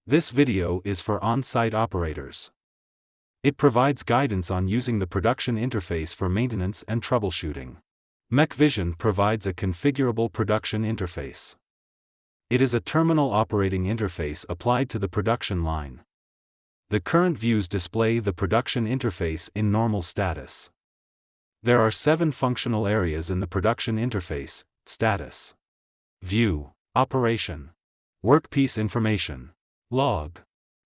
This video is for on-site operators. It provides guidance on using the production interface for maintenance and troubleshooting. Mech-Vision provides a configurable production interface. It is a terminal operating interface applied to the production line. The current views display the production interface in normal status. There are 7 functional areas in the production interface: status, view, operation, workpiece information, log,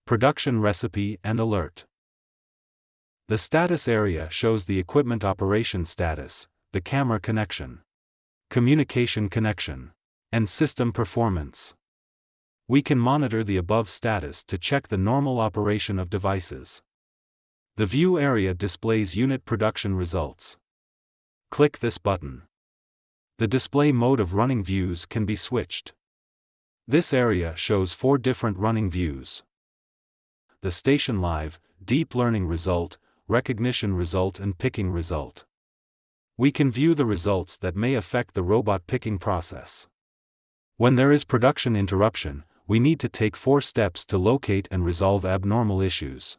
production recipe and alert. The status area shows the equipment operation status, the camera connection, communication connection, and system performance. We can monitor the above status to check the normal operation of devices. The view area displays unit production results. Click this button. The display mode of running views can be switched. This area shows 4 different running views: the station live, deep learning result, recognition result and picking result. We can view the results that may affect the robot picking process. When there is production interruption, we need to take 4 steps to locate and resolve abnormal issues.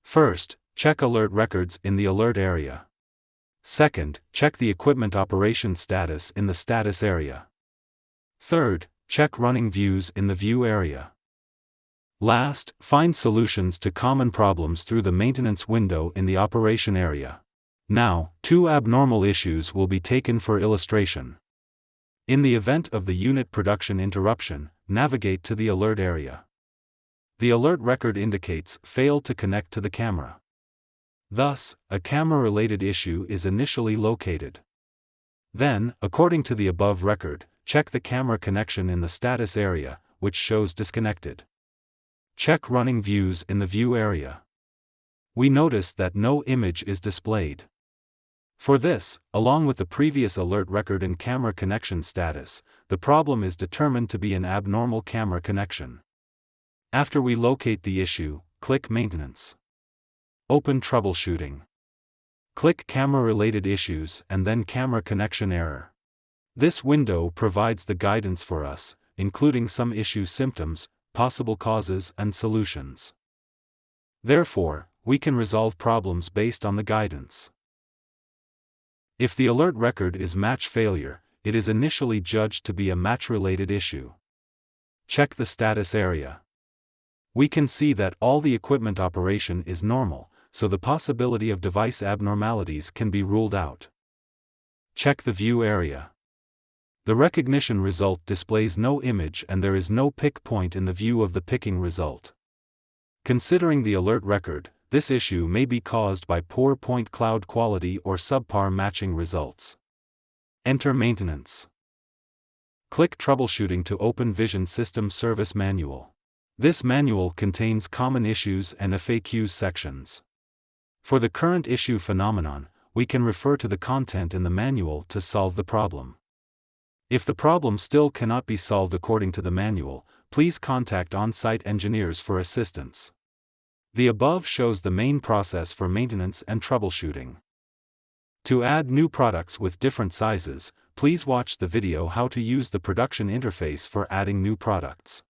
First, check alert records in the alert area. Second, check the equipment operation status in the status area. Third, check running views in the view area. Last, find solutions to common problems through the maintenance window in the operation area. Now, 2 abnormal issues will be taken for illustration. In the event of the unit production interruption, navigate to the alert area. The alert record indicates failed to connect to the camera. Thus, a camera-related issue is initially located. Then, according to the above record, check the camera connection in the status area, which shows disconnected. Check running views in the view area. We notice that no image is displayed. For this, along with the previous alert record and camera connection status, the problem is determined to be an abnormal camera connection. After we locate the issue, click Maintenance. Open Troubleshooting. Click Camera-related issues and then Camera connection error. This window provides the guidance for us, including some issue symptoms, possible causes and solutions. Therefore, we can resolve problems based on the guidance. If the alert record is match failure, it is initially judged to be a match-related issue. Check the status area. We can see that all the equipment operation is normal, so the possibility of device abnormalities can be ruled out. Check the view area. The recognition result displays no image and there is no pick point in the view of the picking result. Considering the alert record, this issue may be caused by poor point cloud quality or subpar matching results. Enter Maintenance. Click Troubleshooting to open Vision System Service Manual. This manual contains common issues and FAQs sections. For the current issue phenomenon, we can refer to the content in the manual to solve the problem. If the problem still cannot be solved according to the manual, please contact on-site engineers for assistance. The above shows the main process for maintenance and troubleshooting. To add new products with different sizes, please watch the video how to use the production interface for adding new products.